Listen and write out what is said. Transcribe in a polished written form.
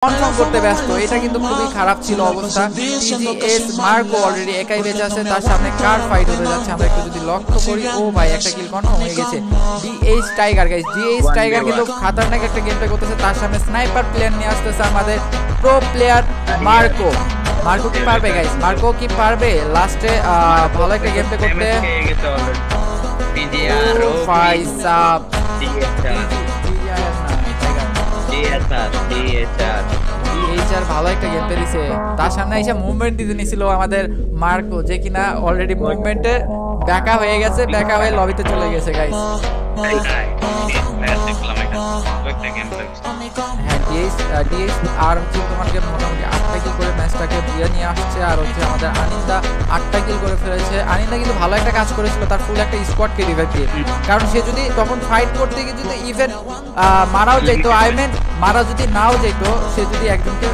Confirm করতে ব্যস্ত। এটা কিন্তু খুবই খারাপ ছিল অবস্থা। টিজিএস মার্কো অলরেডি একাই বেঁচে আছে, তার সামনে কার ফাইট হতে যাচ্ছে আমরা একটু যদি লক্ষ্য করি। ও ভাই, একটা কিল কনফার্ম হয়ে গেছে। DH tiger guys, DH tiger কিন্তু খাতারনাক একটা গেম প্লে করতেছে, তার সামনে স্নাইপার প্লেয়ার নিয়ে আসতেছে আমাদের প্রো প্লেয়ার মার্কো। মার্কো কি পারবে গাইস? মার্কো কি পারবে লাস্টে ভালো একটা গেম প্লে করতে? ও ভাই সাব, ভালো একটা গেম প্লে দিছে। তার সামনে এসে মুভমেন্ট দিতে নিছিল আমাদের মার্কো, যে কিনা অলরেডি মুভমেন্টে ব্যাকা হয়ে গেছে, ব্যাকা হয়ে লবিতে চলে গেছে গাইস। হ্যাঁ, ডিএইচ আর হচ্ছে তোমাকে মোটামুটি 8টা কিল করে ম্যাচটাকে দিয়ে নিয়ে আসছে। আর হচ্ছে আমাদের আনিন্দা 8টা কিল করে ফেলেছে। আনিন্দা কিন্তু ভালো একটা কাজ করেছিল, তার ফুল একটা স্কোয়াডকে রিভাইভ দিয়ে। কারণ সে যদি তখন ফাইট করতে গিয়ে যদি ইভেন মারাও যেত, আই মিন মারা যদি নাও যেত, সে যদি একজনকে